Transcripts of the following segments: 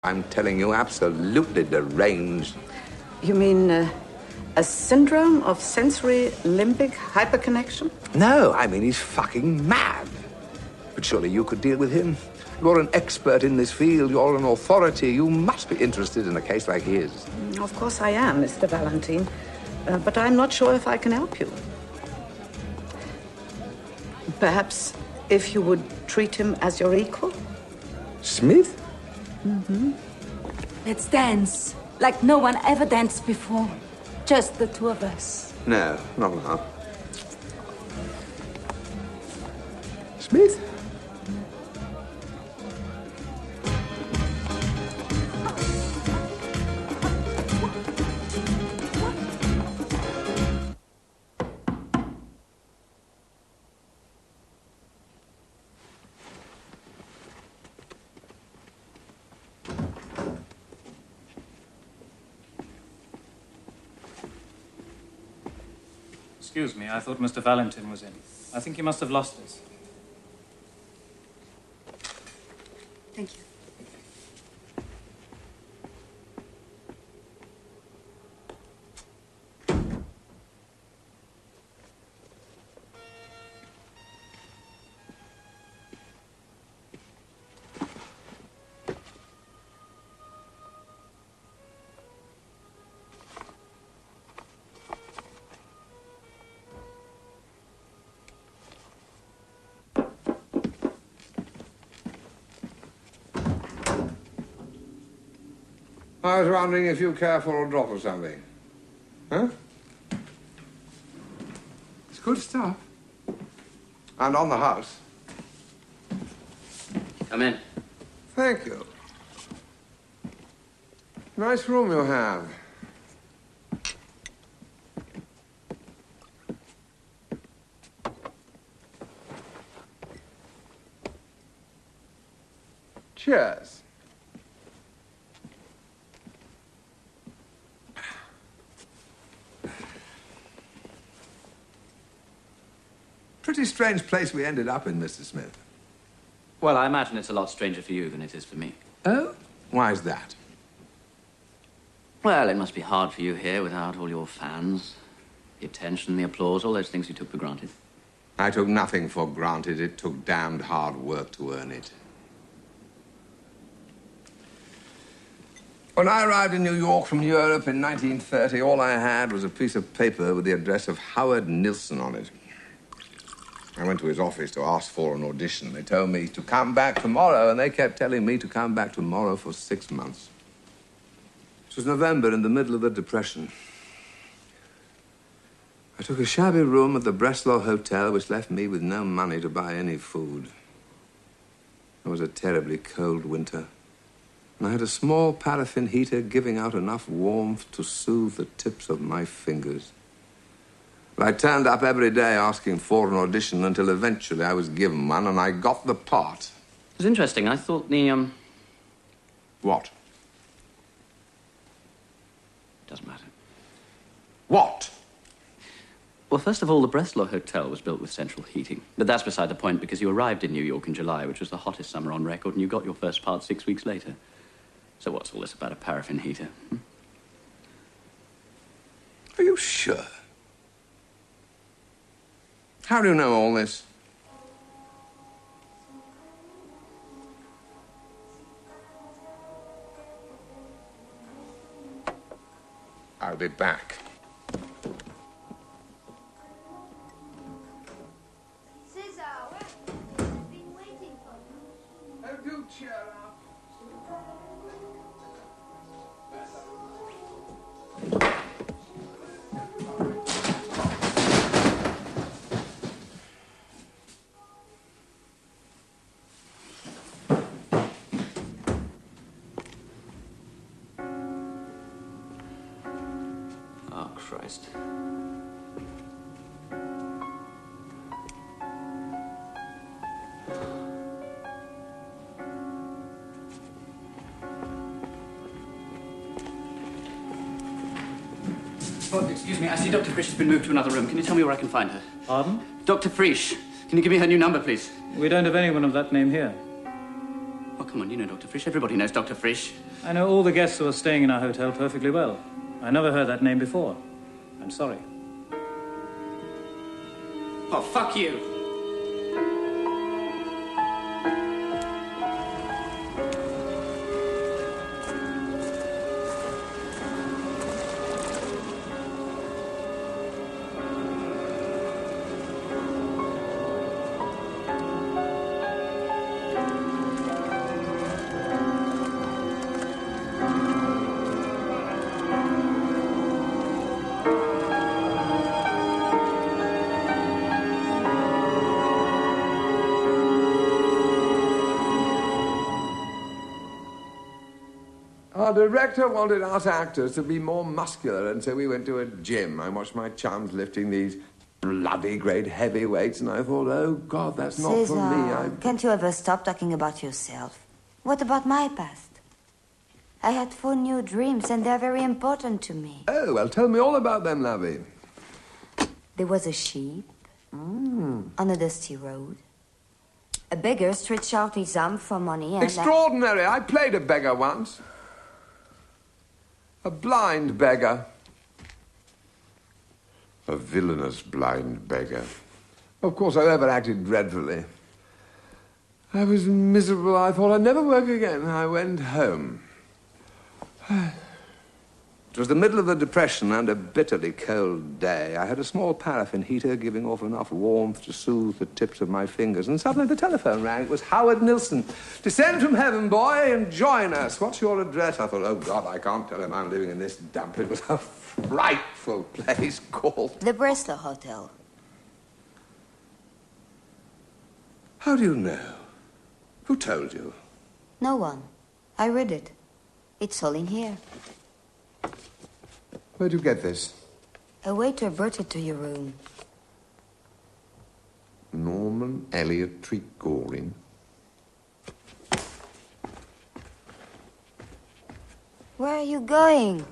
I'm telling you, absolutely deranged. You mean a syndrome of sensory limbic hyperconnection? No, I mean he's fucking mad. But surely you could deal with him. You're an expert in this field. You're an authority. You must be interested in a case like his. Of course I am, Mr. Valentine. But I'm not sure if I can help you. Perhaps if you would treat him as your equal? Smith? Mm-hmm. Let's dance like no one ever danced before. Just the two of us. No, not now. Smith? Excuse me, I thought Mr. Valentine was in. I think he must have lost us. Thank you. I was wondering if you care for a drop of something. Huh? It's good stuff. And on the house. Come in. Thank you. Nice room you have. Cheers. Pretty strange place we ended up in, Mr. Smith. Well, I imagine it's a lot stranger for you than it is for me. Oh? Why is that? Well, it must be hard for you here without all your fans. The attention, the applause, all those things you took for granted. I took nothing for granted. It took damned hard work to earn it. When I arrived in New York from Europe in 1930, all I had was a piece of paper with the address of Howard Nilsson on it. I went to his office to ask for an audition. They told me to come back tomorrow, and they kept telling me to come back tomorrow for 6 months. It was November, in the middle of the Depression. I took a shabby room at the Breslau Hotel, which left me with no money to buy any food. It was a terribly cold winter, and I had a small paraffin heater giving out enough warmth to soothe the tips of my fingers. I turned up every day asking for an audition until eventually I was given one and I got the part. It was interesting. I thought the, What? Doesn't matter. What? Well, first of all, the Breslau Hotel was built with central heating. But that's beside the point because you arrived in New York in July, which was the hottest summer on record, and you got your first part 6 weeks later. So what's all this about a paraffin heater? Are you sure? How do you know all this? I'll be back. Cesar, I've been waiting for you. Oh, do cheer up. Oh, Christ. Oh, excuse me. I see Dr. Frisch has been moved to another room. Can you tell me where I can find her? Pardon? Dr. Frisch. Can you give me her new number, please? We don't have anyone of that name here. Oh, come on. You know Dr. Frisch. Everybody knows Dr. Frisch. I know all the guests who are staying in our hotel perfectly well. I never heard that name before. I'm sorry. Oh, fuck you. Our director wanted us actors to be more muscular, and so we went to a gym. I watched my chums lifting these bloody great heavy weights, and I thought, oh, God, that's not for me. Can't you ever stop talking about yourself? What about my past? I had 4 new dreams, and they're very important to me. Oh, well, tell me all about them, lovey. There was a sheep on a dusty road. A beggar stretched out his arm for money and... Extraordinary! I played a beggar once. A blind beggar. A villainous blind beggar. Of course, I overacted dreadfully. I was miserable. I thought I'd never work again. I went home. It was the middle of the Depression and a bitterly cold day. I had a small paraffin heater giving off enough warmth to soothe the tips of my fingers. And suddenly the telephone rang. It was Howard Nilsson. Descend from heaven, boy, and join us. What's your address? I thought, oh, God, I can't tell him I'm living in this dump. It was a frightful place called... The Breslau Hotel. How do you know? Who told you? No one. I read it. It's all in here. Where'd you get this? A waiter brought it to your room. Norman Elliot Trigorin. Where are you going?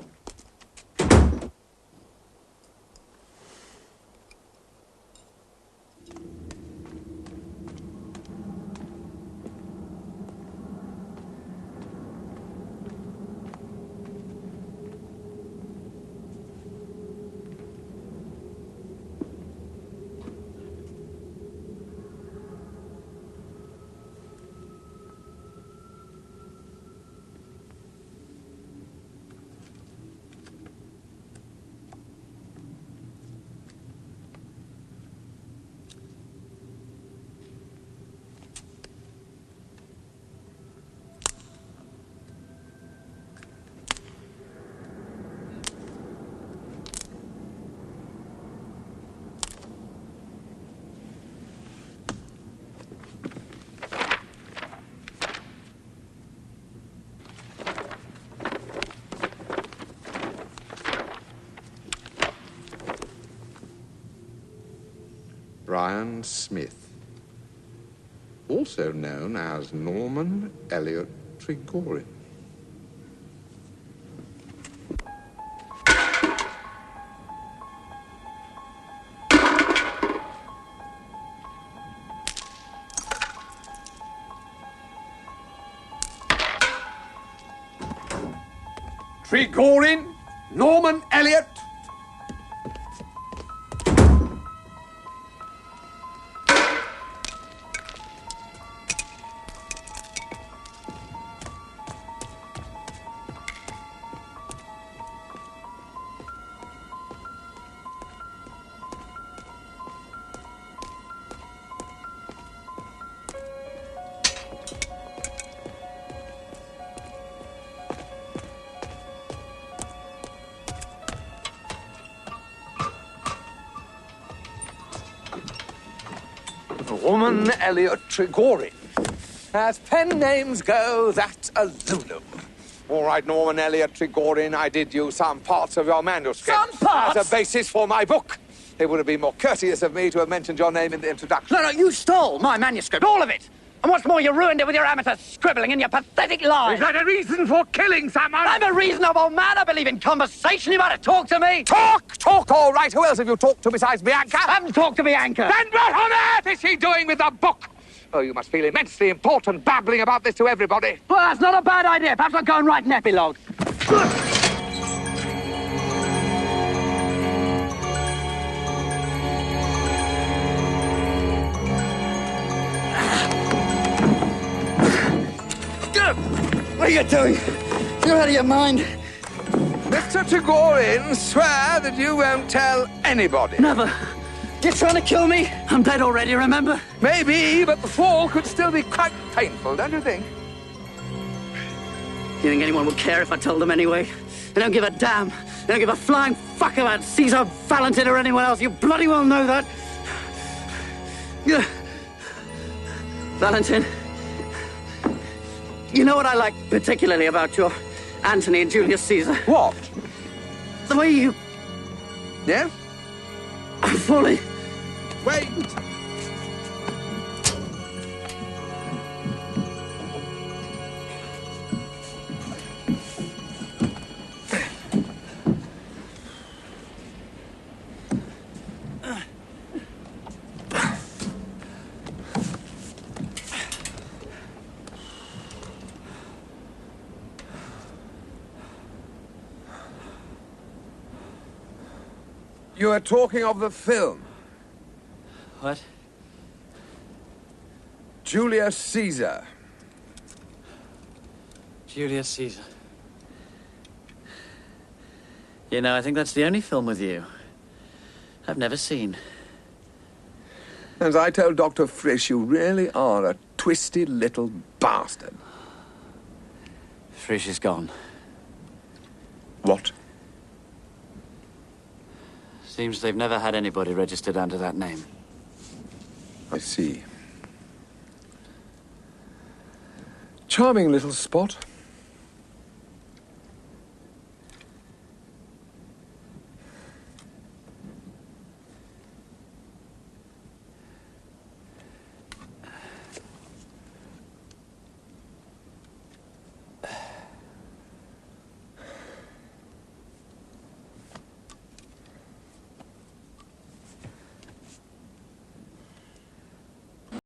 Brian Smith, also known as Norman Elliot Trigorin. Trigorin, Norman Elliot. Norman Elliot Trigorin. As pen names go, that's a Zulu. All right, Norman Elliot Trigorin, I did use some parts of your manuscript. Some parts? As a basis for my book. It would have been more courteous of me to have mentioned your name in the introduction. No, you stole my manuscript, all of it. And what's more, you ruined it with your amateur scribbling and your pathetic lies. Is that a reason for killing someone? I'm a reasonable man. I believe in conversation. You might have talked to me. Talk, all right. Who else have you talked to besides Bianca? I haven't talked to Bianca. Then what on earth is he doing with the book? Oh, you must feel immensely important babbling about this to everybody. Well, that's not a bad idea. Perhaps I'll go and write an epilogue. What are you doing? You're out of your mind. Mr. Tagorin, swear that you won't tell anybody. Never. You're trying to kill me? I'm dead already, remember? Maybe, but the fall could still be quite painful, don't you think? You think anyone would care if I told them anyway? They don't give a damn. They don't give a flying fuck about Caesar, Valentin, or anyone else. You bloody well know that. Yeah. Valentin, you know what I like particularly about your Antony and Julius Caesar? What? The way you... Yes? I'm falling. Wait! You are talking of the film. What? Julius Caesar. Julius Caesar. You know, I think that's the only film with you I've never seen. As I told Dr. Frisch, you really are a twisted little bastard. Frisch is gone. What? Seems they've never had anybody registered under that name. I see. Charming little spot.